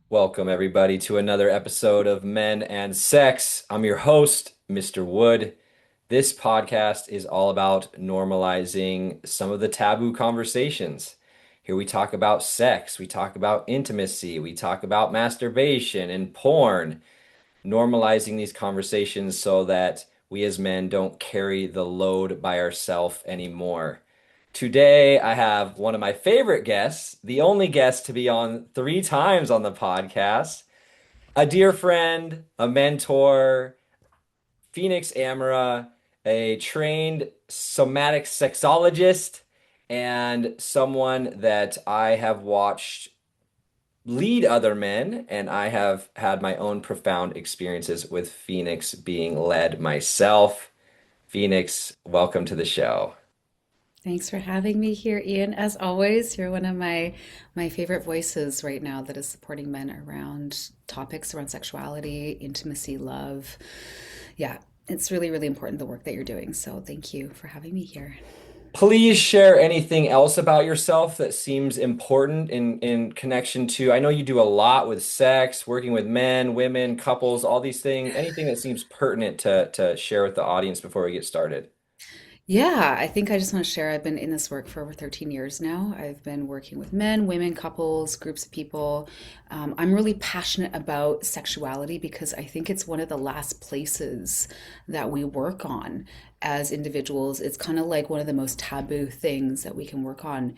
Welcome, everybody, to another episode of Men and Sex. I'm your host, Mr. Wood. This podcast is all about normalizing some of the taboo conversations. Here we talk about sex, we talk about intimacy, we talk about masturbation and porn, normalizing these conversations so that we as men don't carry the load by ourselves anymore. Today, I have one of my favorite guests, the only guest to be on 3 times on the podcast, a dear friend, a mentor, Phoenix Amara, a trained somatic sexologist, and someone that I have watched lead other men, and I have had my own profound experiences with Phoenix being led myself. Phoenix, welcome to the show. Thanks for having me here, Ian. As always, you're one of my favorite voices right now that is supporting men around topics around sexuality, intimacy, love. Yeah, it's really, really important the work that you're doing. So thank you for having me here. Please share anything else about yourself that seems important in connection to, I know you do a lot with sex, working with men, women, couples, all these things. Anything that seems pertinent to share with the audience before we get started. Yeah, I think I just want to share. I've been in this work for over 13 years now. I've been working with men, women, couples, groups of people. I'm really passionate about sexuality because I think it's one of the last places that we work on as individuals. It's kind of like one of the most taboo things that we can work on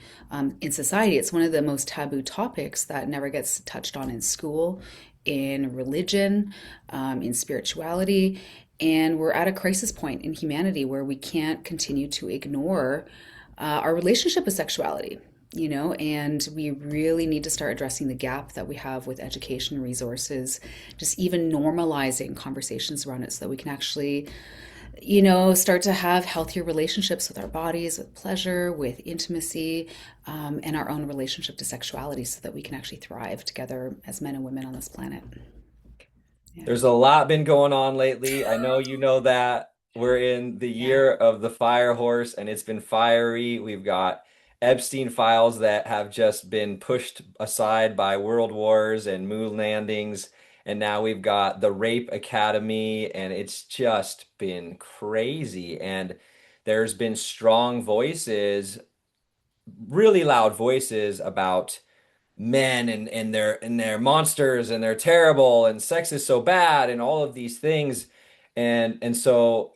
in society. It's one of the most taboo topics that never gets touched on in school, in religion, in spirituality. And we're at a crisis point in humanity where we can't continue to ignore our relationship with sexuality, and we really need to start addressing the gap that we have with education resources, just even normalizing conversations around it so that we can actually, start to have healthier relationships with our bodies, with pleasure, with intimacy, and our own relationship to sexuality so that we can actually thrive together as men and women on this planet. Yeah. There's a lot been going on lately. I know you know that. We're in the Yeah. year of the fire horse, and it's been fiery. We've got Epstein files that have just been pushed aside by world wars and moon landings. And now we've got the Rape Academy, and it's just been crazy. And there's been strong voices, really loud voices about men and they're monsters and they're terrible and sex is so bad and all of these things. And so,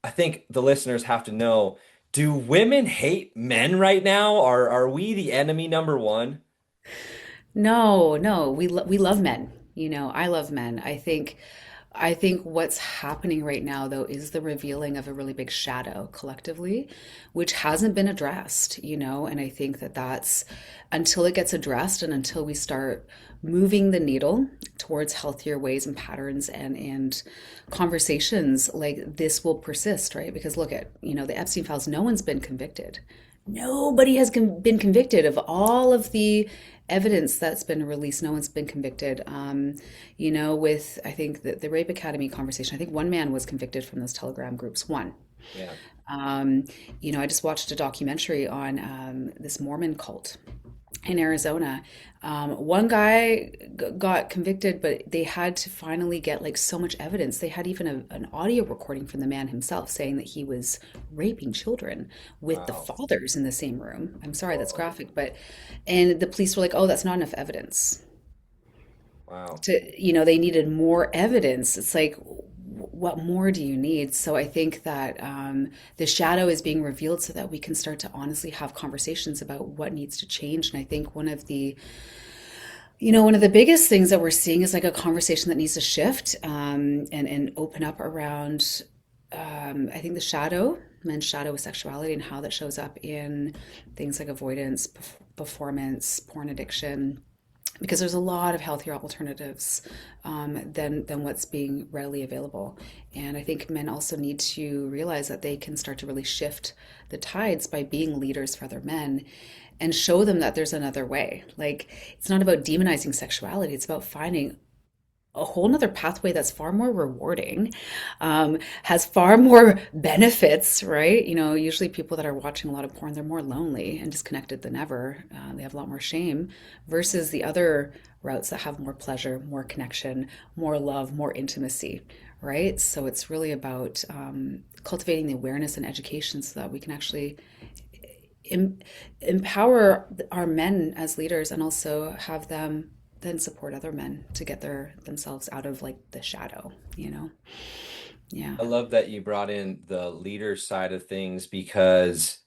I think the listeners have to know, do women hate men right now? Are we the enemy number one? No, no, we love men. I love men. I think what's happening right now though is the revealing of a really big shadow collectively, which hasn't been addressed, and I think that that's until it gets addressed and until we start moving the needle towards healthier ways and patterns and conversations like this will persist, right? Because look at, the Epstein files, no one's been convicted. Nobody has been convicted of all of the evidence that's been released. No one's been convicted. With I think the Rape Academy conversation, I think one man was convicted from those Telegram groups. One. Yeah. Um, I just watched a documentary on this Mormon cult in Arizona. One guy got convicted, but they had to finally get like so much evidence. They had even an audio recording from the man himself saying that he was raping children with the Wow. fathers in the same room. I'm sorry, that's Whoa. graphic, and the police were like, "Oh, that's not enough evidence." Wow. They needed more evidence. It's like, what more do you need? So I think that the shadow is being revealed so that we can start to honestly have conversations about what needs to change. And I think one of the biggest things that we're seeing is like a conversation that needs to shift and open up around, I think the shadow, men's shadow with sexuality and how that shows up in things like avoidance, performance, porn addiction, because there's a lot of healthier alternatives than what's being readily available. And I think men also need to realize that they can start to really shift the tides by being leaders for other men and show them that there's another way. Like, it's not about demonizing sexuality, it's about finding a whole nother pathway that's far more rewarding, has far more benefits, right? Usually people that are watching a lot of porn, they're more lonely and disconnected than ever. They have a lot more shame versus the other routes that have more pleasure, more connection, more love, more intimacy, right? So it's really about cultivating the awareness and education so that we can actually em- empower our men as leaders and also have them then support other men to get themselves out of like the shadow. Yeah. I love that you brought in the leader side of things because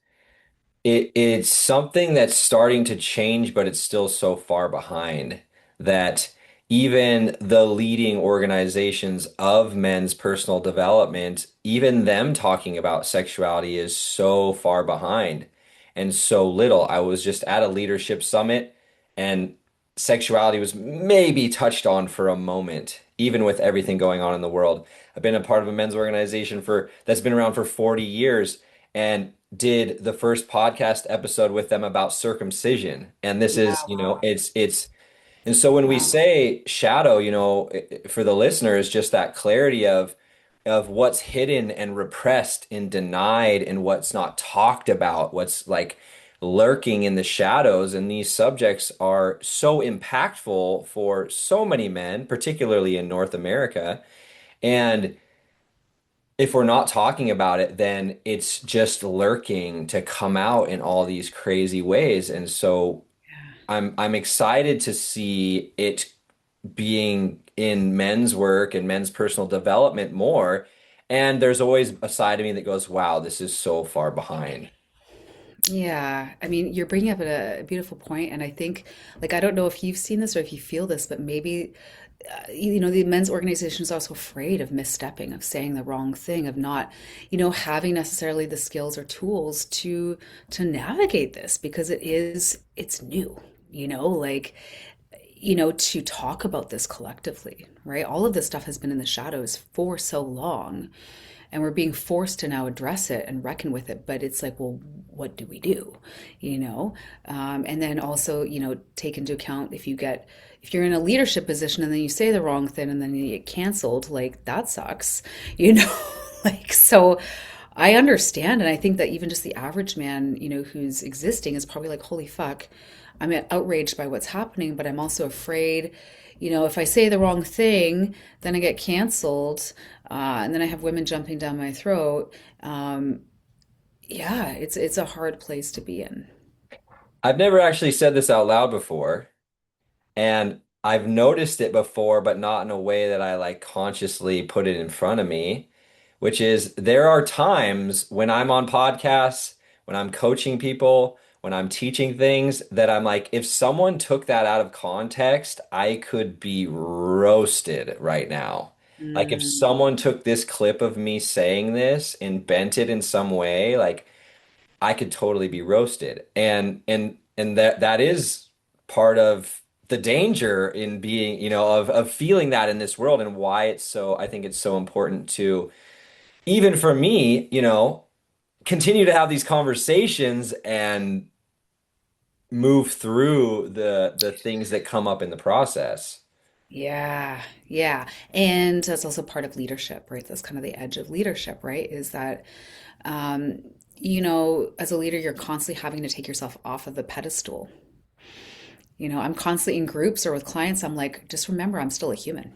it's something that's starting to change, but it's still so far behind that even the leading organizations of men's personal development, even them talking about sexuality is so far behind and so little. I was just at a leadership summit and sexuality was maybe touched on for a moment, even with everything going on in the world. I've been a part of a men's organization for that's been around for 40 years and did the first podcast episode with them about circumcision. And this Yeah. is, and so when we Wow. say shadow, for the listeners, just that clarity of what's hidden and repressed and denied and what's not talked about, what's like lurking in the shadows. And these subjects are so impactful for so many men, particularly in North America. And if we're not talking about it, then it's just lurking to come out in all these crazy ways. And so I'm excited to see it being in men's work and men's personal development more. And there's always a side of me that goes, wow, this is so far behind. Yeah, I mean, you're bringing up a beautiful point, and I think, like, I don't know if you've seen this or if you feel this, but maybe, the men's organization is also afraid of misstepping, of saying the wrong thing, of not, having necessarily the skills or tools to navigate this because it's new, like, to talk about this collectively, right? All of this stuff has been in the shadows for so long, and we're being forced to now address it and reckon with it. But it's like, well, what do we do? And then also, take into account if you're in a leadership position and then you say the wrong thing and then you get canceled, like that sucks, you know? Like, so I understand. And I think that even just the average man, who's existing is probably like, holy fuck, I'm outraged by what's happening, but I'm also afraid, if I say the wrong thing, then I get canceled. And then I have women jumping down my throat. Yeah, it's a hard place to be in. I've never actually said this out loud before. And I've noticed it before, but not in a way that I like consciously put it in front of me, which is there are times when I'm on podcasts, when I'm coaching people, when I'm teaching things that I'm like, if someone took that out of context, I could be roasted right now. Like if Mm, someone took this clip of me saying this and bent it in some way, like I could totally be roasted. And that is part of the danger in being, of feeling that in this world and why it's so, I think it's so important to, even for me, continue to have these conversations and move through the things that come up in the process. yeah, yeah. And that's also part of leadership, right? That's kind of the edge of leadership, right? Is that, um, as a leader, you're constantly having to take yourself off of the pedestal. I'm constantly in groups or with clients. I'm like, just remember, I'm still a human.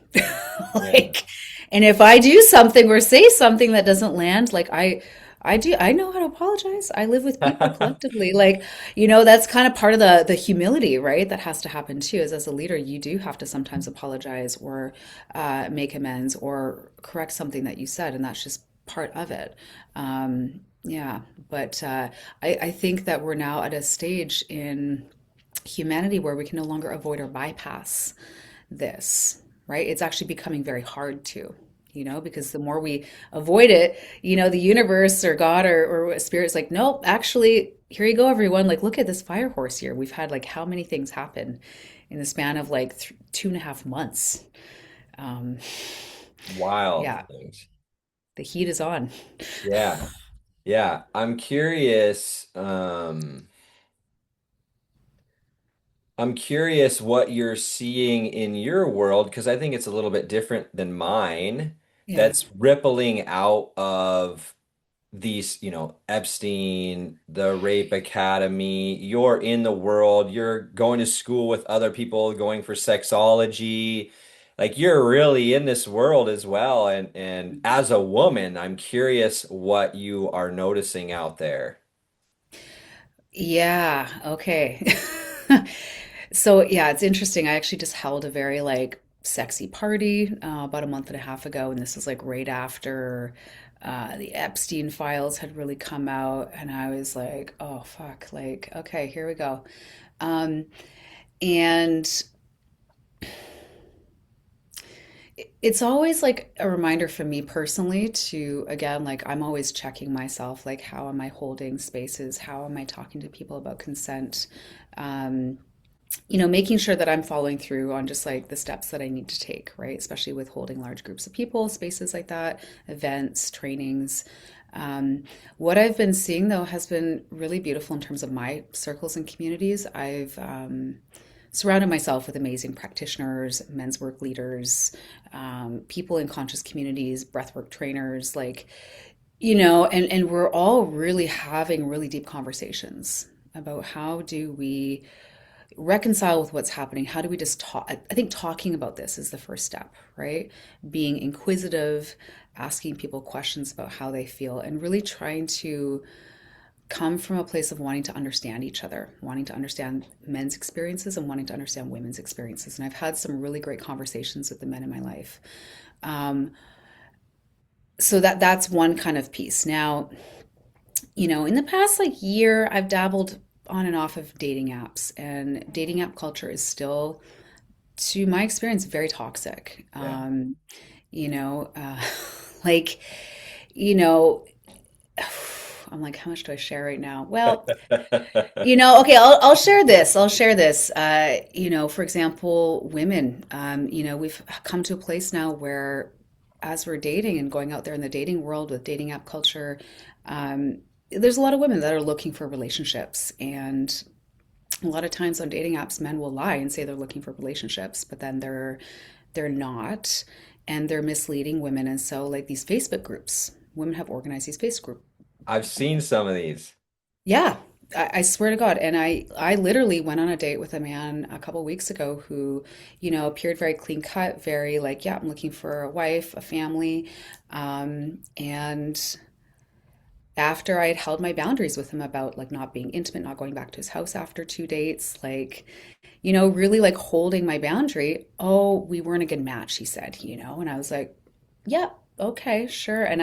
Yeah. Like, and if I do something or say something that doesn't land, like I know how to apologize. I live with people collectively. Like, that's kind of part of the humility, right? That has to happen too. Is as a leader, you do have to sometimes apologize or make amends or correct something that you said, and that's just part of it. Yeah, but I think that we're now at a stage in humanity where we can no longer avoid or bypass this, right? It's actually becoming very hard to, because the more we avoid it, the universe or God or spirit's like, nope, actually, here you go, everyone. Like, look at this fire horse here. We've had like how many things happen in the span of like 2.5 months. Um, Wild yeah, things. the heat is on. Yeah. Yeah. I'm curious. I'm curious what you're seeing in your world because I think it's a little bit different than mine Yeah. that's rippling out of these, Epstein, the Rape Academy. You're in the world, you're going to school with other people, going for sexology. Like you're really in this world as well. And as a woman, I'm curious what you are noticing out there. Yeah, okay. So yeah, it's interesting. I actually just held a very like sexy party about a month and a half ago, and this was like right after the Epstein files had really come out, and I was like, oh fuck, like okay, here we go. Um, and it's always like a reminder for me personally to, again, like I'm always checking myself, like how am I holding spaces? How am I talking to people about consent? Um, making sure that I'm following through on just like the steps that I need to take, right? Especially with holding large groups of people, spaces like that, events, trainings. What I've been seeing though has been really beautiful in terms of my circles and communities. I've surrounded myself with amazing practitioners, men's work leaders, people in conscious communities, breathwork trainers, like, and we're all really having really deep conversations about how do we reconcile with what's happening. How do we just talk? I think talking about this is the first step, right? Being inquisitive, asking people questions about how they feel, and really trying to come from a place of wanting to understand each other, wanting to understand men's experiences and wanting to understand women's experiences. And I've had some really great conversations with the men in my life. Um, so that's one kind of piece. Now, in the past like year, I've dabbled on and off of dating apps, and dating app culture is still, to my experience, very toxic. Yeah. You know, like, you know, I'm like, how much do I share right now? Well, okay, I'll share this. I'll share this. For example, women, we've come to a place now where as we're dating and going out there in the dating world with dating app culture, there's a lot of women that are looking for relationships. And a lot of times on dating apps, men will lie and say they're looking for relationships, but then they're not, and they're misleading women. And so like these Facebook groups, women have organized these Facebook I've seen some of these. yeah, I swear to God. And I literally went on a date with a man a couple weeks ago who, appeared very clean cut, very like, yeah, I'm looking for a wife, a family. And after I had held my boundaries with him about like not being intimate, not going back to his house after 2 dates, like, really like holding my boundary. Oh, we weren't a good match, he said, and I was like, yeah, okay, sure. And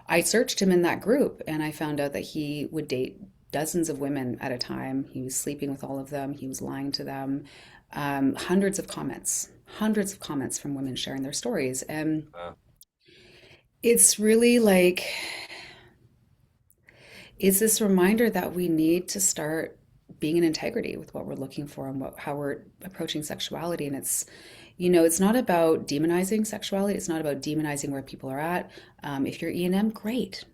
I searched him in that group and I found out that he would date dozens of women at a time. He was sleeping with all of them. He was lying to them. Hundreds of comments from women sharing their stories. And Uh, it's really like, it's this reminder that we need to start being in integrity with what we're looking for and how we're approaching sexuality. And it's not about demonizing sexuality. It's not about demonizing where people are at. If you're E&M, great.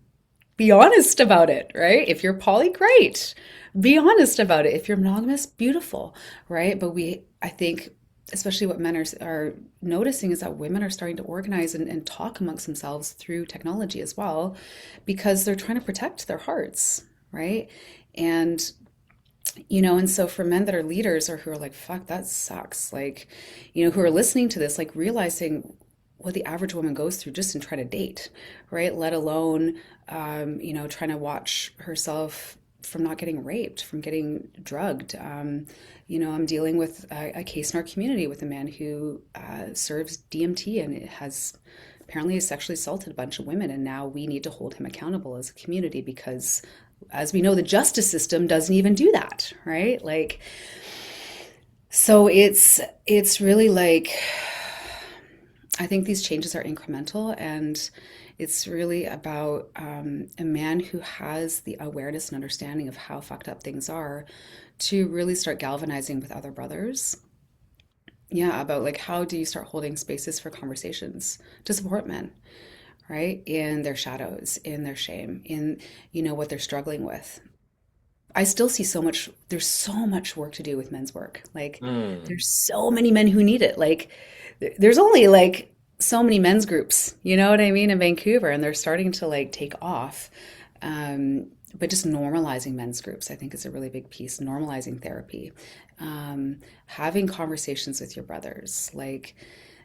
Be honest about it, right? If you're poly, great. Be honest about it. If you're monogamous, beautiful, right? But I think, especially what men are noticing is that women are starting to organize and talk amongst themselves through technology as well, because they're trying to protect their hearts, right? And and so for men that are leaders or who are like, fuck, that sucks, like, who are listening to this, like realizing what the average woman goes through just in trying to date, right? Let alone, trying to watch herself from not getting raped, from getting drugged. I'm dealing with a case in our community with a man who serves DMT and it has apparently sexually assaulted a bunch of women. And now we need to hold him accountable as a community because, as we know, the justice system doesn't even do that, right? Like, so it's really like, I think these changes are incremental, and it's really about a man who has the awareness and understanding of how fucked up things are to really start galvanizing with other brothers. Yeah, about like how do you start holding spaces for conversations to support men, right? In their shadows, in their shame, in what they're struggling with. I still see so much, there's so much work to do with men's work. Like, Mm. there's so many men who need it. Like, there's only like so many men's groups, you know what I mean, in Vancouver, and they're starting to like take off. But just normalizing men's groups, I think, is a really big piece. Normalizing therapy, having conversations with your brothers. Like,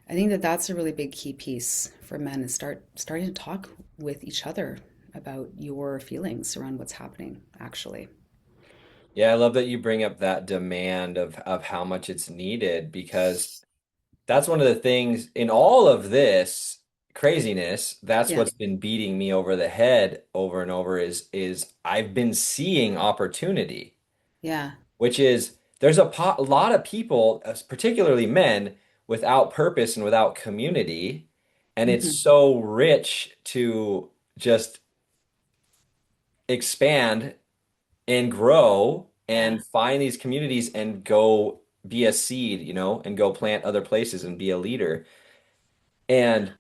I think that that's a really big key piece for men is starting to talk with each other about your feelings around what's happening, actually. Yeah, I love that you bring up that demand of how much it's needed because that's one of the things in all of this craziness, that's Yeah, what's been beating me over the head over and over is I've been seeing opportunity, yeah. which is there's a lot of people, particularly men, without purpose and without community, and it's Hmm. so rich to just expand and grow Yeah. and find these communities and go be a seed, and go plant other places and be a leader. And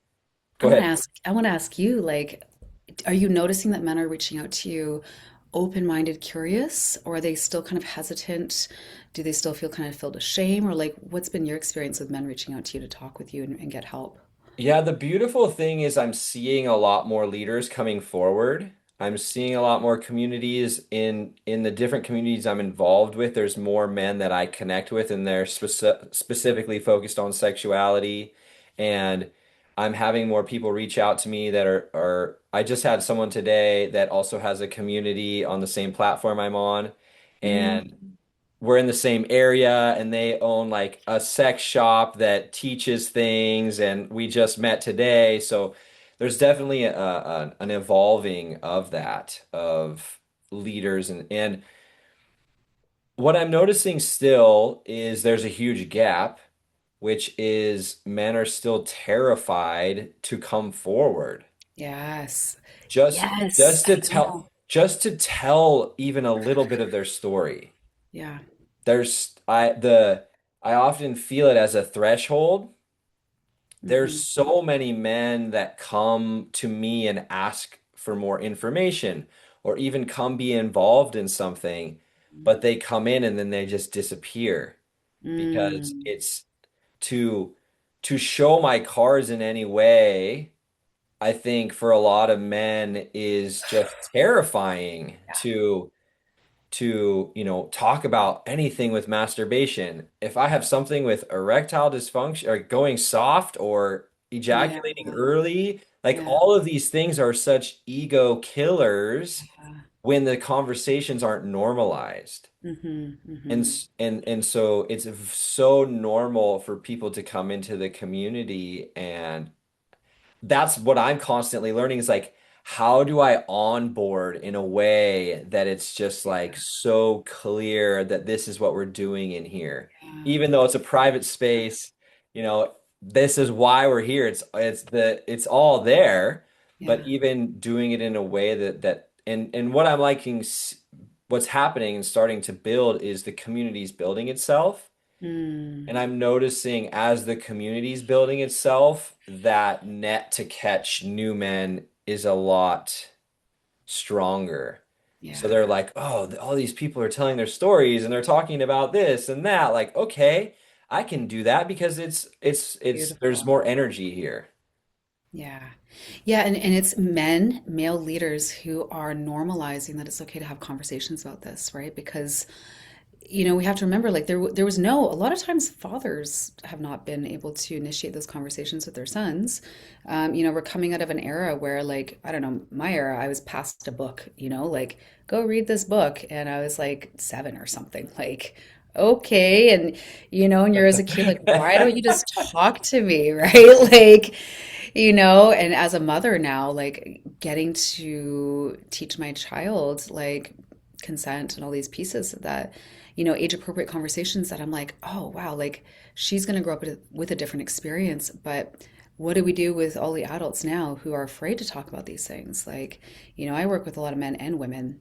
go ahead. I want to ask you, like, are you noticing that men are reaching out to you open-minded, curious, or are they still kind of hesitant? Do they still feel kind of filled with shame? Or like, what's been your experience with men reaching out to you to talk with you and get help? Yeah, the beautiful thing is I'm seeing a lot more leaders coming forward. I'm seeing a lot more communities in the different communities I'm involved with. There's more men that I connect with, and they're specifically focused on sexuality. And I'm having more people reach out to me that are I just had someone today that also has a community on the same platform I'm on. And Mm, we're in the same area and they own like a sex shop that teaches things and we just met today. So there's definitely an evolving of that of leaders and what I'm noticing still is there's a huge gap, which is men are still terrified to come forward. yes. Just Yes. just I to tell know. just to tell even a little bit of their story. Yeah. There's I often feel it as a threshold. There's Hmm. so many men that come to me and ask for more information or even come be involved in something, but they come in and then they just disappear because Mm, it's to to show my cards in any way, I think for a lot of men is just terrifying to, talk about anything with masturbation. If I have something with erectile dysfunction or going soft or yeah. ejaculating early, like Yeah. all of these things are such ego killers Yeah. when the conversations aren't normalized. Hmm. And Hmm. and so it's so normal for people to come into the community and that's what I'm constantly learning is like, how do I onboard in a way that it's just like Yeah. so clear that this is what we're doing in here, Yeah. even though it's a private space, this is why we're here. It's all there, but Yeah. even doing it in a way and what I'm liking, what's happening and starting to build is the community's building itself. And Mm, I'm noticing as the community's building itself, that net to catch new men is a lot stronger. So yeah. they're like, oh, all these people are telling their stories and they're talking about this and that. Like, okay, I can do that because there's Beautiful. more energy here. Yeah. Yeah, and it's men, male leaders who are normalizing that it's okay to have conversations about this, right? Because we have to remember like there was no a lot of times fathers have not been able to initiate those conversations with their sons. We're coming out of an era where like I don't know, my era, I was passed a book, like go read this book and I was like 7 or something. Like okay, and and you're as a kid like why don't you just talk to me, right? Like and as a mother now, like getting to teach my child like consent and all these pieces that, age appropriate conversations that I'm like, oh, wow, like she's going to grow up with a different experience. But what do we do with all the adults now who are afraid to talk about these things? Like, I work with a lot of men and women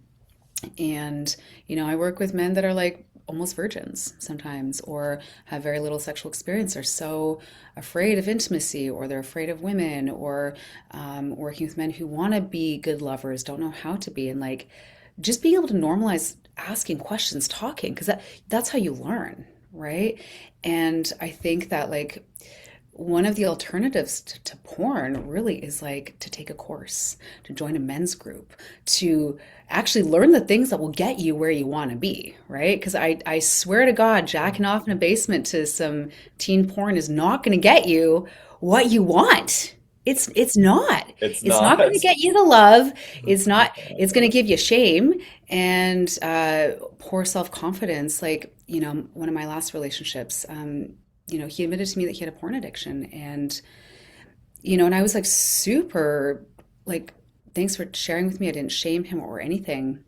and, I work with men that are like almost virgins sometimes or have very little sexual experience, are so afraid of intimacy or they're afraid of women or working with men who want to be good lovers, don't know how to be. And like, just being able to normalize asking questions, talking, because that's how you learn, right? And I think that like one of the alternatives to porn really is like to take a course, to join a men's group, to actually learn the things that will get you where you want to be, right? Because I swear to God, jacking off in a basement to some teen porn is not going to get you what you want. It's not. It's It's not going not. to get you the love. It's not. It's going to give you shame and poor self-confidence. Like, one of my last relationships, he admitted to me that he had a porn addiction. And, and I was like super, like, thanks for sharing with me. I didn't shame him or anything.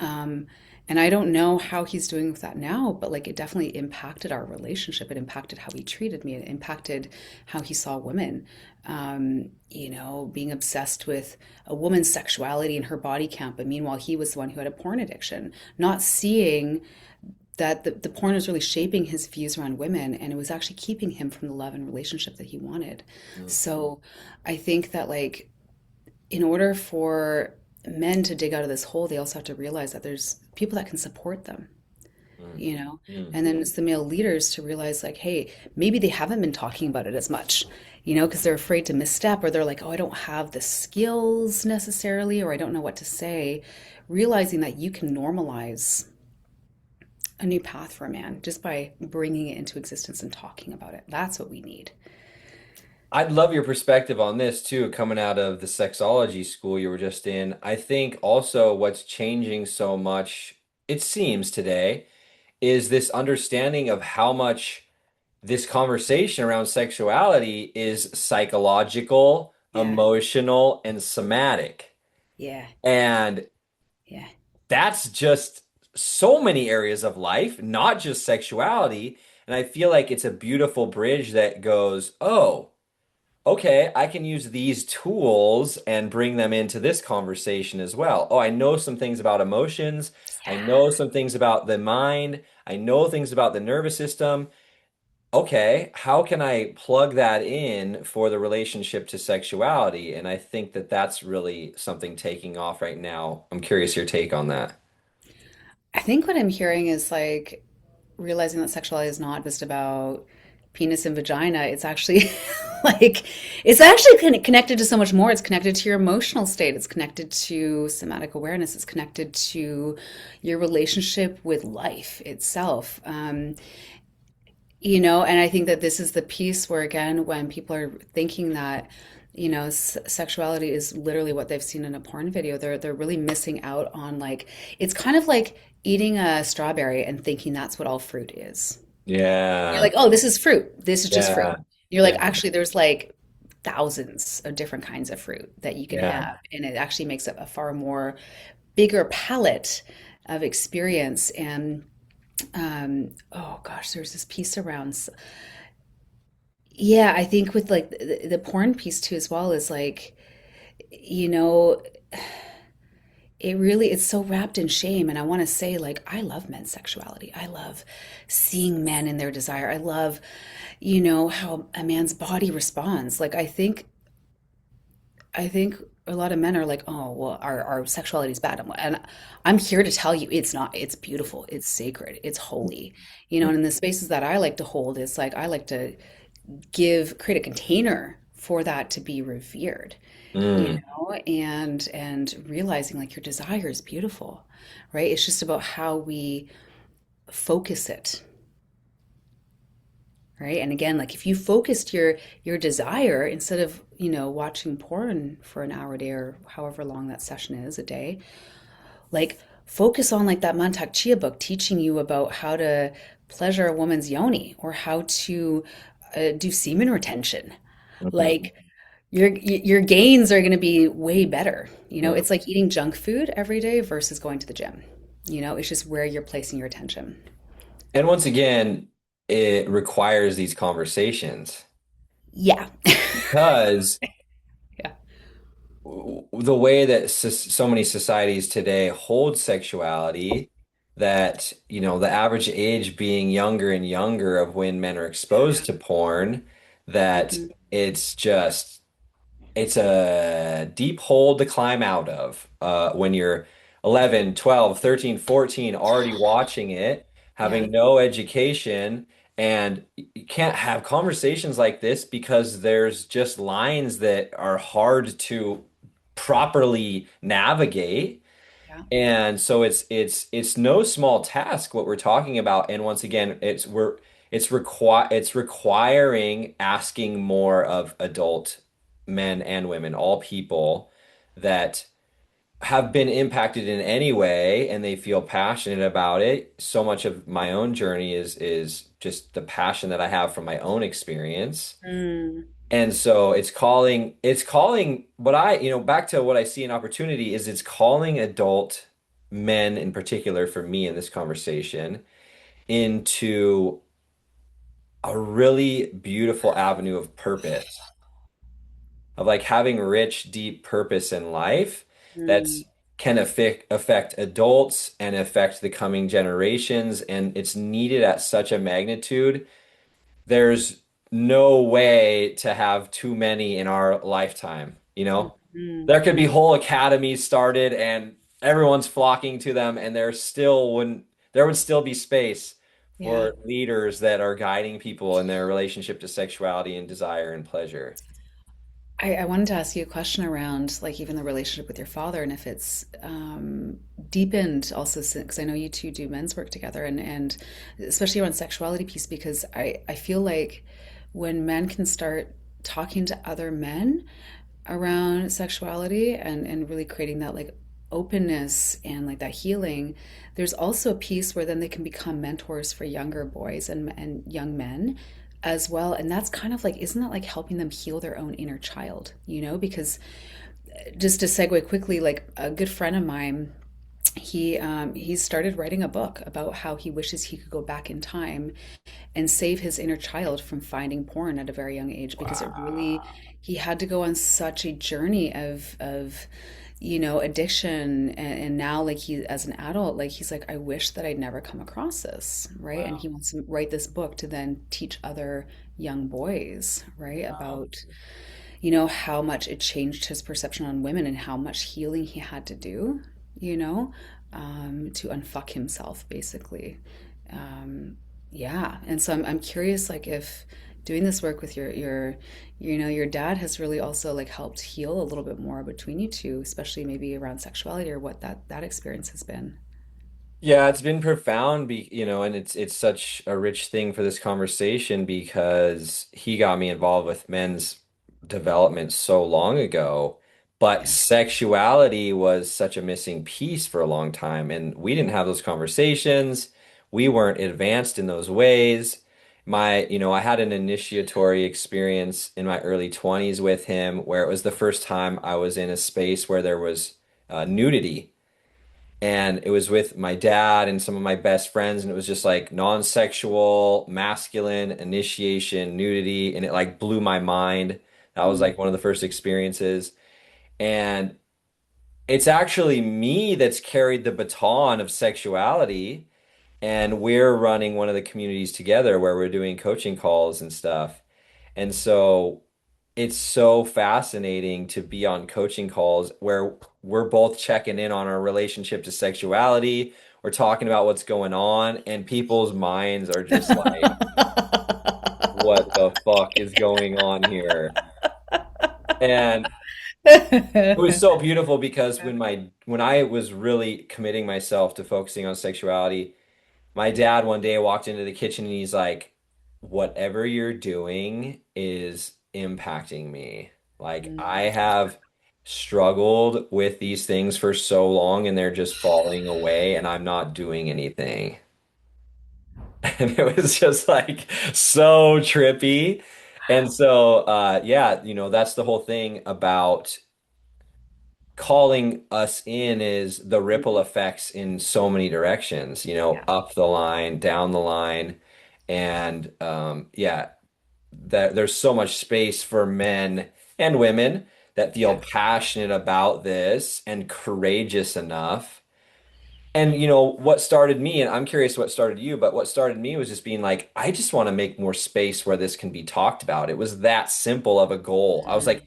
Um, and I don't know how he's doing with that now, but like it definitely impacted our relationship. It impacted how he treated me. It impacted how he saw women. Being obsessed with a woman's sexuality and her body count, but meanwhile he was the one who had a porn addiction, not seeing that the porn was really shaping his views around women and it was actually keeping him from the love and relationship that he wanted. Mm, So I think that like in order for men to dig out of this hole, they also have to realize that there's people that can support them, mm, you know? mm. And then it's the male leaders to realize like, hey, maybe they haven't been talking about it as much, because they're afraid to misstep or they're like, oh, I don't have the skills necessarily, or I don't know what to say. Realizing that you can normalize a new path for a man just by bringing it into existence and talking about it. That's what we need. I'd love your perspective on this too, coming out of the sexology school you were just in. I think also what's changing so much, it seems today, is this understanding of how much this conversation around sexuality is psychological, Yeah, emotional, and somatic. yeah, And yeah, that's just so many areas of life, not just sexuality. And I feel like it's a beautiful bridge that goes, oh, okay, I can use these tools and bring them into this conversation as well. Oh, I know some things about emotions. I know yeah. some things about the mind. I know things about the nervous system. Okay, how can I plug that in for the relationship to sexuality? And I think that that's really something taking off right now. I'm curious your take on that. I think what I'm hearing is like realizing that sexuality is not just about penis and vagina. It's actually like it's actually connected to so much more. It's connected to your emotional state. It's connected to somatic awareness. It's connected to your relationship with life itself. And I think that this is the piece where, again, when people are thinking that, sexuality is literally what they've seen in a porn video, they're really missing out on like it's kind of like eating a strawberry and thinking that's what all fruit is. You're Yeah. like, oh, this is fruit. This is just fruit. Yeah. You're like, Yeah. actually, there's like thousands of different kinds of fruit that you can Yeah. have, and it actually makes it a far more bigger palette of experience. And oh gosh, there's this piece around. Yeah, I think with like the porn piece too as well is like, you know, it's so wrapped in shame. And I want to say like I love men's sexuality. I love seeing men in their desire. I love, how a man's body responds. Like I think a lot of men are like, oh, well, our sexuality is bad. And I'm here to tell you it's not. It's beautiful. It's sacred. It's holy. And in the spaces that I like to hold, it's like I like to create a container for that to be revered, Mm. and realizing like your desire is beautiful, right? It's just about how we focus it, right? And again, like if you focused your desire instead of, watching porn for an hour a day or however long that session is a day, like focus on like that Mantak Chia book teaching you about how to pleasure a woman's yoni or how to do semen retention. Mhm. Like your gains are going to be way better. Mm. It's like eating junk food every day versus going to the gym. It's just where you're placing your attention. And once again, it requires these conversations Yeah. because Yeah. the way that so many societies today hold sexuality, that, the average age being younger and younger of when men are exposed to porn, that Mhm. it's just, it's a deep hole to climb out of when you're 11, 12, 13, 14 already watching it, Yeah. having no education, and you can't have conversations like this because there's just lines that are hard to properly navigate. Yeah. And so it's no small task what we're talking about. And once again, it's requiring asking more of adult men and women, all people that have been impacted in any way and they feel passionate about it. So much of my own journey is just the passion that I have from my own experience. Mm, And so it's calling what back to what I see an opportunity is it's calling adult men in particular for me in this conversation into a really beautiful avenue of purpose, of like having rich, deep purpose in life mm, that's can affect adults and affect the coming generations. And it's needed at such a magnitude. There's no way to have too many in our lifetime, you mm, know? mm. There could be whole academies started and everyone's flocking to them and there would still be space Yeah. for leaders that are guiding people in their relationship to sexuality and desire and pleasure. I wanted to ask you a question around like even the relationship with your father and if it's deepened also since because I know you two do men's work together and especially around sexuality piece because I feel like when men can start talking to other men around sexuality and really creating that like openness and like that healing, there's also a piece where then they can become mentors for younger boys and young men as well. And that's kind of like, isn't that like helping them heal their own inner child, you know? Because just to segue quickly, like a good friend of mine, he started writing a book about how he wishes he could go back in time and save his inner child from finding porn at a very young age because it really Wow. he had to go on such a journey of addiction and now like he as an adult like he's like I wish that I'd never come across this, right? And Wow. he wants to write this book to then teach other young boys, right, Wow. about how much it changed his perception on women and how much healing he had to do, to unfuck himself, basically. Yeah, and so I'm curious, like, if doing this work with your dad has really also like helped heal a little bit more between you two, especially maybe around sexuality or what that experience has been. Yeah, it's been profound, and it's such a rich thing for this conversation because he got me involved with men's development so long ago, but Yeah. sexuality was such a missing piece for a long time, and we didn't have those conversations. We weren't advanced in those ways. I had an initiatory experience in my early 20s with him where it was the first time I was in a space where there was nudity. And it was with my dad and some of my best friends, and it was just like non-sexual, masculine initiation, nudity, and it like blew my mind. That was Mm, like one of the first experiences. And it's actually me that's carried the baton of sexuality, and we're running one of the communities together where we're doing coaching calls and stuff. And so it's so fascinating to be on coaching calls where we're both checking in on our relationship to sexuality. We're talking about what's going on, and people's minds are just like, what the fuck is going on here? And it was so beautiful because when I was really committing myself to focusing on sexuality, my dad one day walked into the kitchen and he's like, whatever you're doing is impacting me. Like, I mm. have struggled with these things for so long and they're just falling away and I'm not doing anything. And it was just like so trippy. And so, yeah, that's the whole thing about calling us in is the ripple effects in so many directions, Yeah. up the line, down the line. And yeah, that there's so much space for men and women that feel Yeah. passionate about this and courageous enough. And what started me, and I'm curious what started you, but what started me was just being like, I just want to make more space where this can be talked about. It was that simple of a goal. I was Mm, like,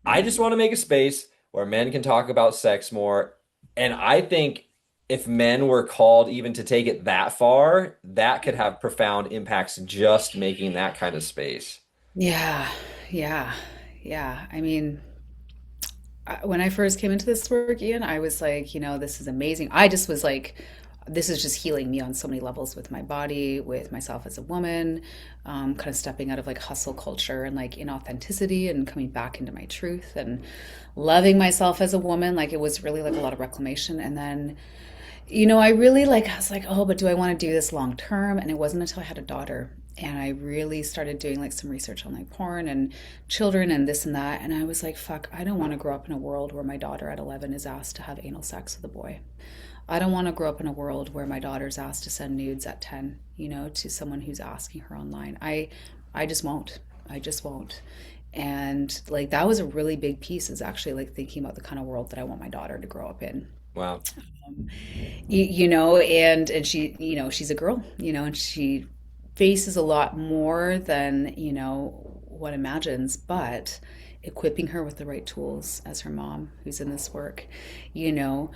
I just mm, want to make a space where men can talk about sex more. And I think if men were called even to take it that far, that could have profound impacts just making that kind of space. Yeah, yeah, yeah. I mean, when I first came into this work, Ian, I was like, this is amazing. I just was like, this is just healing me on so many levels with my body, with myself as a woman, kind of stepping out of like hustle culture and like inauthenticity and coming back into my truth and loving myself as a woman. Like it was really like a lot of reclamation. And then, I really like, I was like, oh, but do I want to do this long term? And it wasn't until I had a daughter and I really started doing like some research on like porn and children and this and that. And I was like, fuck, I don't want to grow up in a world where my daughter at 11 is asked to have anal sex with a boy. I don't want to grow up in a world where my daughter's asked to send nudes at 10, to someone who's asking her online. I just won't. I just won't. And like that was a really big piece is actually like thinking about the kind of world that I want my daughter to grow up in. Wow. And she, she's a girl, and she faces a lot more than, one imagines, but equipping her with the right tools as her mom who's in this work, teaching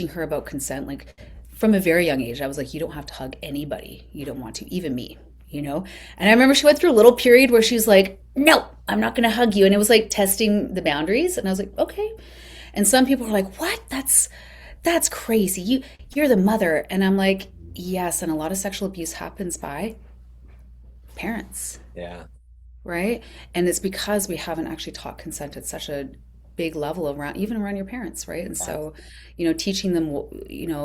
her about consent, like from a very young age, I was like, you don't have to hug anybody you don't want to, even me, And I remember she went through a little period where she was like, no, I'm not going to hug you. And it was like testing the boundaries. And I was like, okay. And some people are like, what? That's crazy. You're the mother. And I'm like, yes, and a lot of sexual abuse happens by parents, Yeah. right? And it's because we haven't actually taught consent at such a big level around even around your parents, right? And so, teaching them,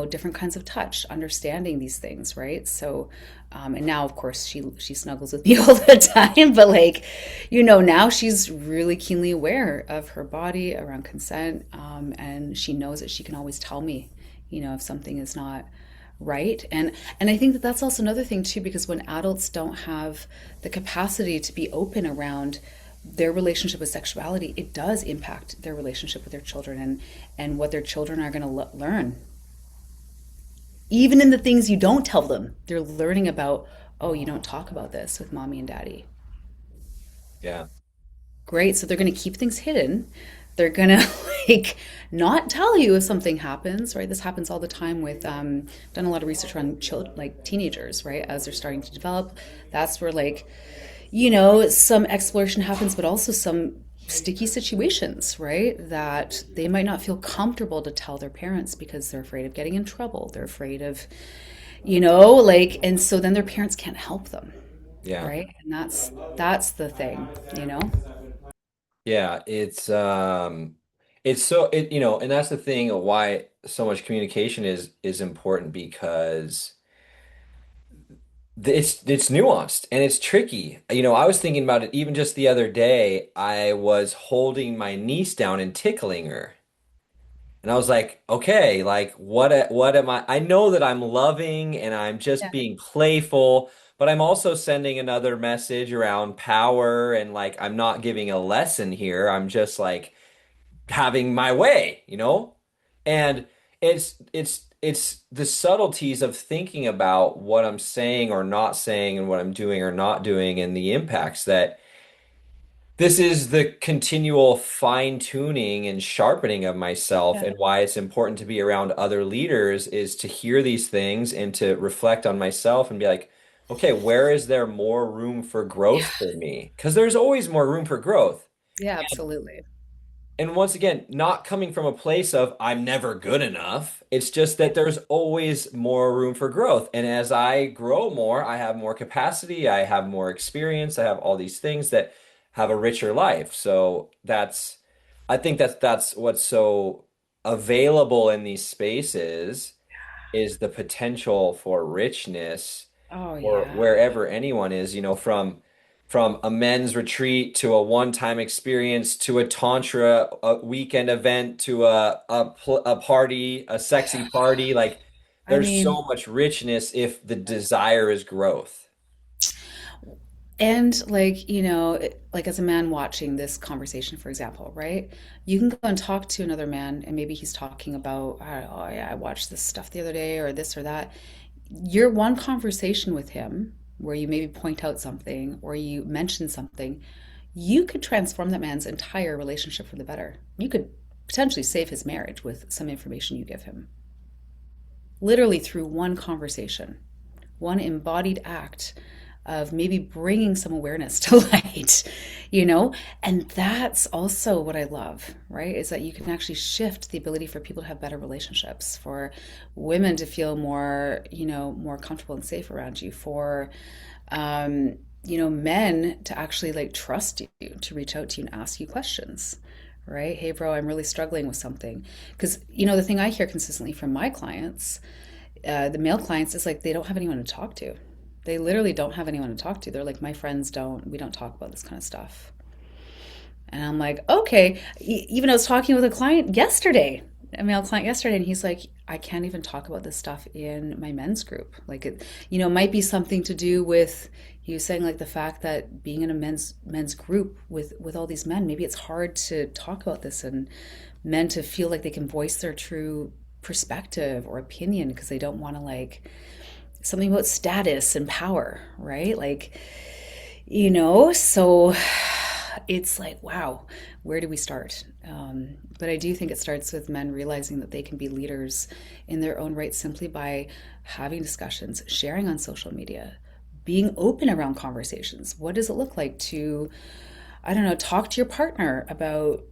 different kinds of touch, understanding these things, right? So, and now of course she snuggles with me all the time, but like, now she's really keenly aware of her body around consent, and she knows that she can always tell me, if something is not right. And I think that that's also another thing too, because when adults don't have the capacity to be open around their relationship with sexuality, it does impact their relationship with their children and what their children are going to learn. Even in the things you don't tell them, they're learning about, oh, you don't talk about this with mommy and daddy. Yeah. Great. So they're going to keep things hidden. They're going to like not tell you if something happens, right? This happens all the time with, done a lot of research around children, like teenagers, right? As they're starting to develop, that's where like, some exploration happens, but also some sticky situations, right? That they might not feel comfortable to tell their parents because they're afraid of getting in trouble. They're afraid of, like, and so then their parents can't help them, Yeah. right? And that's the thing. Yeah. It's so and that's the thing of why so much communication is important because it's nuanced and it's tricky. I was thinking about it even just the other day. I was holding my niece down and tickling her. And I was like, okay, like what am I? I know that I'm loving and I'm just Yeah. being playful, but I'm also sending another message around power and like I'm not giving a lesson here. I'm just like having my way. And it's the subtleties of thinking about what I'm saying or not saying and what I'm doing or not doing and the impacts that this is the continual fine-tuning and sharpening of myself, Yeah. and why it's important to be around other leaders is to hear these things and to reflect on myself and be like, okay, where is there more room for Yeah. growth for me? Because there's always more room for growth. Yeah, absolutely. And once again, not coming from a place of I'm never good enough. It's just that there's always more room for growth. And as I grow more, I have more capacity, I have more experience, I have all these things that have a richer life. So I think that's what's so available in these spaces is the potential for richness Oh or yeah. wherever anyone is, from a men's retreat to a one-time experience to a tantra a weekend event to a party, a sexy party. Like I there's mean, so much richness if the desire is growth. and like, like as a man watching this conversation, for example, right? You can go and talk to another man and maybe he's talking about, I don't know, oh yeah, I watched this stuff the other day or this or that. Your one conversation with him where you maybe point out something or you mention something, you could transform that man's entire relationship for the better. You could potentially save his marriage with some information you give him. Literally through one conversation, one embodied act of maybe bringing some awareness to light, you know? And that's also what I love, right? Is that you can actually shift the ability for people to have better relationships, for women to feel more, more comfortable and safe around you, for, men to actually like trust you, to reach out to you and ask you questions, right? Hey, bro, I'm really struggling with something. Because, the thing I hear consistently from my clients, the male clients, is like they don't have anyone to talk to. They literally don't have anyone to talk to. They're like, my friends don't, we don't talk about this kind of stuff. And I'm like, okay. Even I was talking with a client yesterday, a male client yesterday, and he's like, I can't even talk about this stuff in my men's group. Like it, might be something to do with, he was saying like the fact that being in a men's group with all these men, maybe it's hard to talk about this and men to feel like they can voice their true perspective or opinion because they don't want to like something about status and power, right? Like, so it's like, wow, where do we start? But I do think it starts with men realizing that they can be leaders in their own right simply by having discussions, sharing on social media, being open around conversations. What does it look like to, I don't know, talk to your partner about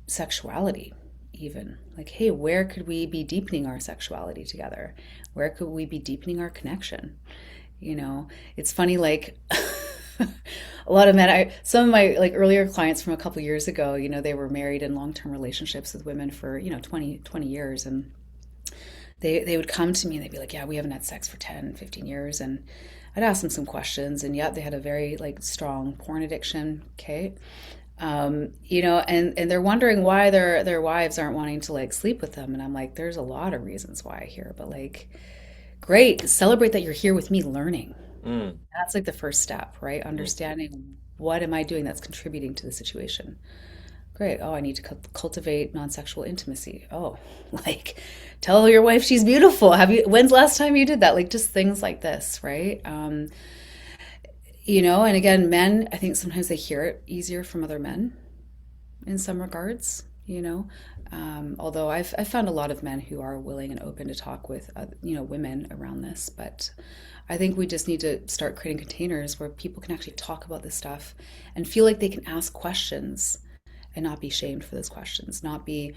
sexuality? Even like, hey, where could we be deepening our sexuality together? Where could we be deepening our connection? It's funny, like a lot of men, some of my like earlier clients from a couple years ago, they were married in long-term relationships with women for 20 years, and they would come to me and they'd be like, yeah, we haven't had sex for 10, 15 years. And I'd ask them some questions, and yeah, they had a very like strong porn addiction. Okay. And they're wondering why their wives aren't wanting to like sleep with them. And I'm like, there's a lot of reasons why here, but like, great, celebrate that you're here with me learning. Mm. That's like the first step, right? Mm. Understanding what am I doing that's contributing to the situation. Great. Oh, I need to cultivate non-sexual intimacy. Oh, like tell your wife she's beautiful. When's the last time you did that? Like just things like this, right? And again, men, I think sometimes they hear it easier from other men in some regards, although I've found a lot of men who are willing and open to talk with, women around this. But I think we just need to start creating containers where people can actually talk about this stuff and feel like they can ask questions and not be shamed for those questions, not be,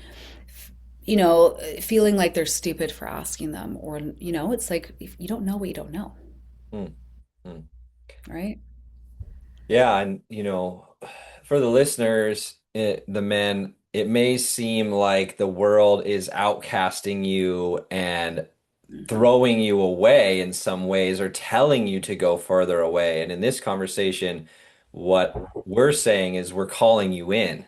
feeling like they're stupid for asking them. Or, it's like, if you don't know what you don't know, Mm. Mm. right? Yeah, and for the listeners, the men, it may seem like the world is outcasting you and Hmm. throwing you away in some ways or telling you to go further away. And in this conversation, what we're saying is we're calling you in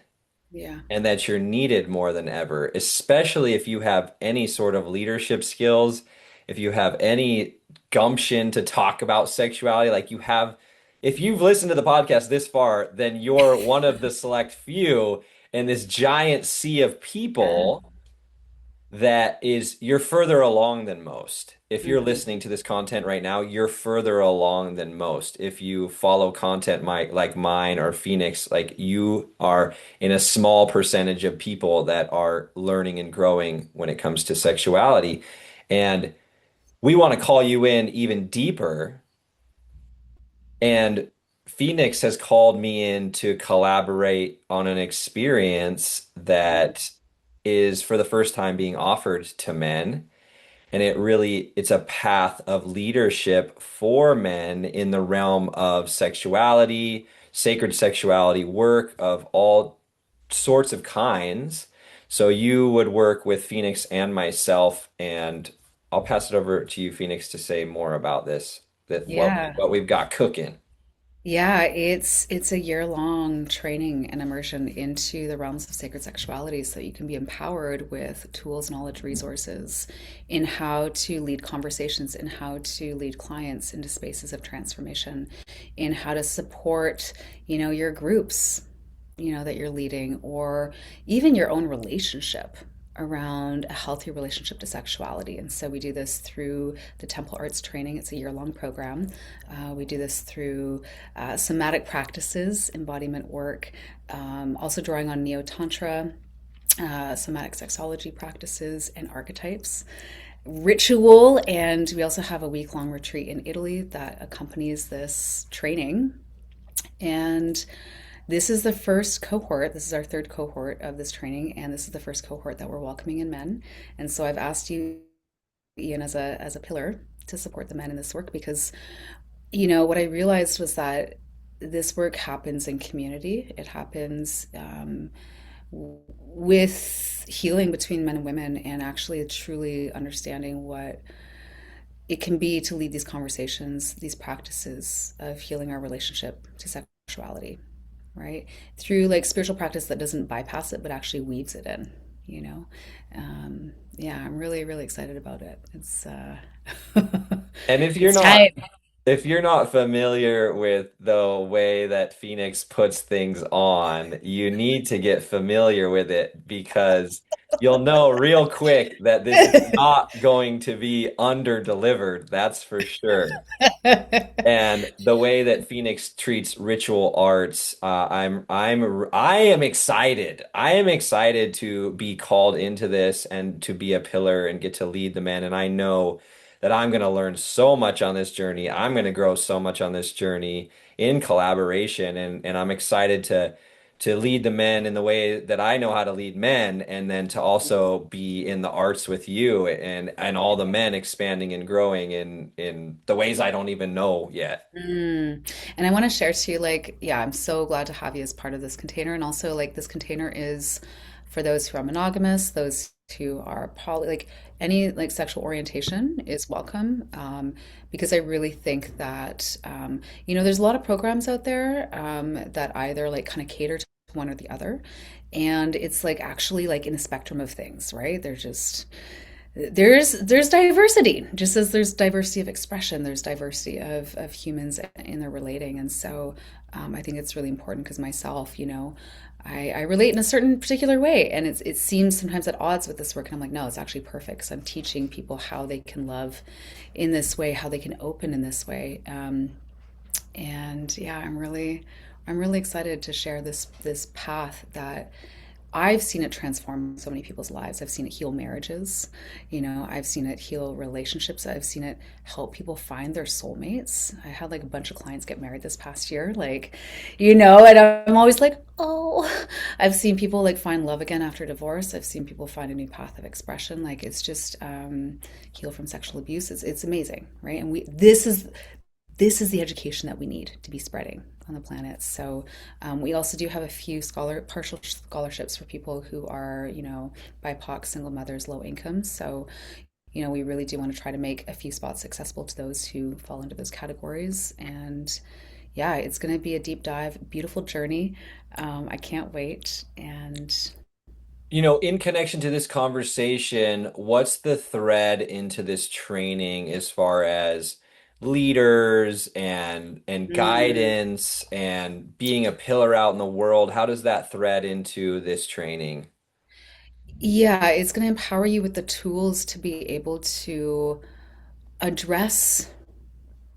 Yeah. and that you're needed more than ever, especially if you have any sort of leadership skills, if you have any gumption to talk about sexuality, like you have, if you've listened to the podcast this far, then you're one of the select few in this giant sea of Yeah. people that is you're further along than most. If you're Hmm. listening to this content right now, you're further along than most. If you follow content like mine or Phoenix, like you are in a small percentage of people that are learning and growing when it comes to sexuality. And we want to call you in even deeper. And Phoenix has called me in to collaborate on an experience that is for the first time being offered to men. And it's a path of leadership for men in the realm of sexuality, sacred sexuality work of all sorts of kinds. So you would work with Phoenix and myself, and I'll pass it over to you, Phoenix, to say more about this, that Yeah. what we've got cooking. Yeah, it's a year-long training and immersion into the realms of sacred sexuality so that you can be empowered with tools, knowledge, resources in how to lead conversations, in how to lead clients into spaces of transformation, in how to support, your groups, that you're leading, or even your own relationship around a healthy relationship to sexuality. And so we do this through the Temple Arts training. It's a year-long program. We do this through somatic practices, embodiment work, also drawing on Neo Tantra, somatic sexology practices and archetypes, ritual, and we also have a week-long retreat in Italy that accompanies this training. And this is the first cohort. This is our third cohort of this training, and this is the first cohort that we're welcoming in men. And so I've asked you, Ian, as a pillar to support the men in this work because what I realized was that this work happens in community. It happens with healing between men and women, and actually truly understanding what it can be to lead these conversations, these practices of healing our relationship to sexuality, right? Through like spiritual practice that doesn't bypass it, but actually weaves it in, you know? Yeah, I'm really, really excited about it. And if you're It's not time. if you're not familiar with the way that Phoenix puts things on, you need to get familiar with it because you'll know real quick that this is not going to be under delivered. That's for sure. And the way that Phoenix treats ritual arts, I am excited. I am excited to be called into this and to be a pillar and get to lead the men. And I know that I'm going to learn so much on this journey. I'm going to grow so much on this journey in collaboration, and I'm excited to lead the men in the way that I know how to lead men, and then to also be in the arts with you and all the men expanding and growing in the ways I don't even know yet. And I want to share to you, like, yeah, I'm so glad to have you as part of this container. And also, like, this container is for those who are monogamous, those who are poly, like, any like sexual orientation is welcome. Because I really think that, there's a lot of programs out there that either like kind of cater to one or the other. And it's like actually like in a spectrum of things, right? There's diversity, just as there's diversity of expression, there's diversity of humans in their relating. And so I think it's really important because myself, I relate in a certain particular way, and it seems sometimes at odds with this work. And I'm like, no, it's actually perfect because I'm teaching people how they can love in this way, how they can open in this way. And yeah, I'm really excited to share this path that I've seen it transform so many people's lives. I've seen it heal marriages. I've seen it heal relationships. I've seen it help people find their soulmates. I had like a bunch of clients get married this past year, and I'm always like, oh, I've seen people like find love again after divorce. I've seen people find a new path of expression. Like it's just heal from sexual abuse. It's amazing, right? And this is the education that we need to be spreading on the planet. So we also do have a few partial scholarships for people who are, BIPOC, single mothers, low income. So, we really do want to try to make a few spots accessible to those who fall into those categories. And yeah, it's going to be a deep dive, beautiful journey. I can't wait. And In connection to this conversation, what's the thread into this training as far as leaders and mm, guidance and being a pillar out in the world? How does that thread into this training? yeah, it's going to empower you with the tools to be able to address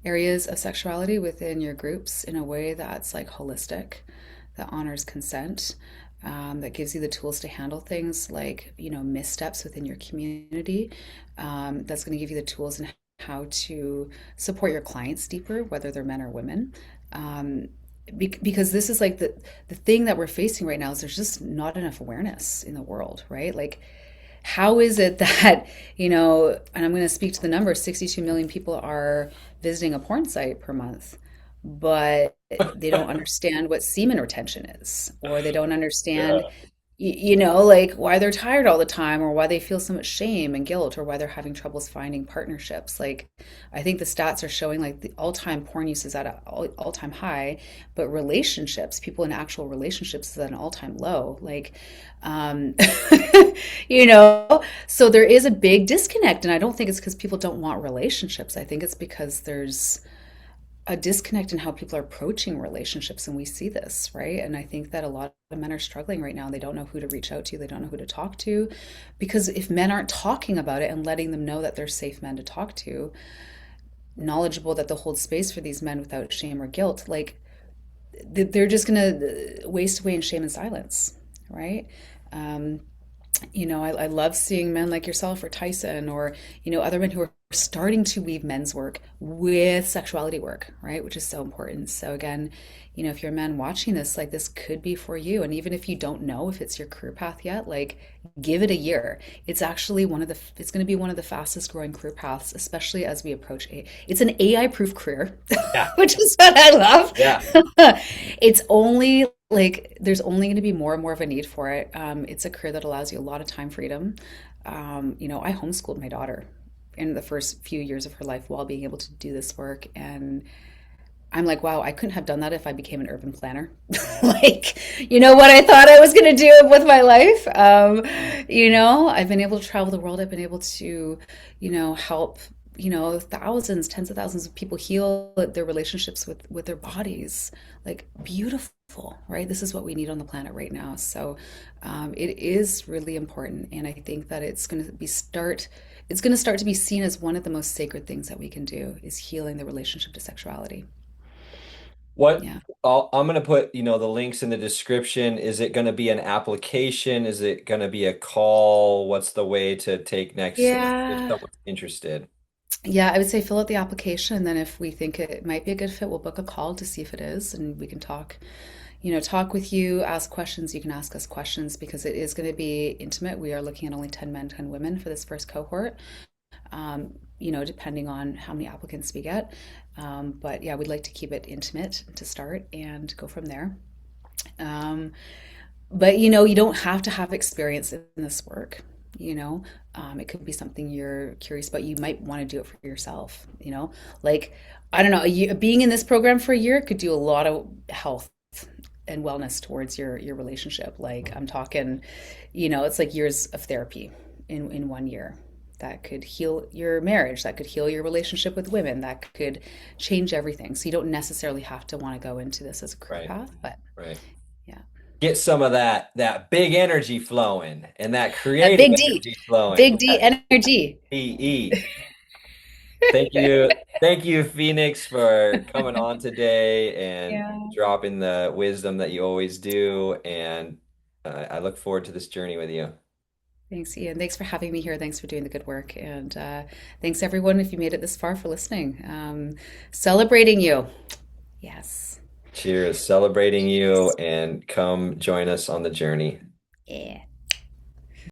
areas of sexuality within your groups in a way that's like holistic, that honors consent, that gives you the tools to handle things like, missteps within your community. That's going to give you the tools in how to support your clients deeper, whether they're men or women. Because this is like the thing that we're facing right now is there's just not enough awareness in the world, right? Like how is it that, and I'm going to speak to the number, 62 million people are visiting a porn site per month, but they don't understand what semen retention is, or they don't understand, Yeah. like why they're tired all the time, or why they feel so much shame and guilt, or why they're having troubles finding partnerships. Like, I think the stats are showing like the all-time porn use is at an all-time high, but relationships, people in actual relationships is at an all-time low. Like, um, so there is a big disconnect, and I don't think it's because people don't want relationships. I think it's because there's a disconnect in how people are approaching relationships, and we see this, right? And I think that a lot of men are struggling right now. They don't know who to reach out to, they don't know who to talk to, because if men aren't talking about it and letting them know that they're safe men to talk to, knowledgeable, that they'll hold space for these men without shame or guilt, like they're just gonna waste away in shame and silence, right? I love seeing men like yourself or Tyson or, other men who are starting to weave men's work with sexuality work, right? Which is so important. So again, if you're a man watching this, like this could be for you. And even if you don't know if it's your career path yet, like give it a year. It's actually it's going to be one of the fastest growing career paths, especially as we approach it's an AI proof career, Yeah. which is what I love. Yeah. It's only like there's only going to be more and more of a need for it. It's a career that allows you a lot of time freedom. I homeschooled my daughter in the first few years of her life while being able to do this work. And I'm like, wow, I couldn't have done that if I became an urban planner. Like, what I thought I was going to do with my life. I've been able to travel the world. I've been able to, help, thousands, tens of thousands of people heal their relationships with their bodies. Like, beautiful, right? This is what we need on the planet right now. So it is really important. And I think that it's going to start to be seen as one of the most sacred things that we can do is healing the relationship to sexuality. What Yeah. I'm gonna put, the links in the description. Is it gonna be an application? Is it gonna be a call? What's the way to take next steps if Yeah. someone's interested? Yeah, I would say fill out the application, and then if we think it might be a good fit, we'll book a call to see if it is, and we can talk with you, ask questions. You can ask us questions because it is going to be intimate. We are looking at only 10 men, 10 women for this first cohort, depending on how many applicants we get. But yeah, we'd like to keep it intimate to start and go from there. Um, But you don't have to have experience in this work. You know, it could be something you're curious about. You might want to do it for yourself. Like I don't know, being in this program for a year could do a lot of health and wellness towards your relationship. Like I'm talking, it's like years of therapy in 1 year. That could heal your marriage. That could heal your relationship with women. That could change everything. So you don't necessarily have to want to go into this as a career Right, path, but right. yeah. Get some of that big energy flowing and that That creative energy flowing. Big D energy. PE. Thank you, Phoenix, for coming on today and Yeah. dropping the wisdom that you always do. And I look forward to this journey with you. Thanks, Ian. Thanks for having me here. Thanks for doing the good work. And thanks, everyone, if you made it this far for listening. Celebrating you. Yes. Cheers, celebrating you, and come join us on the journey. Yeah.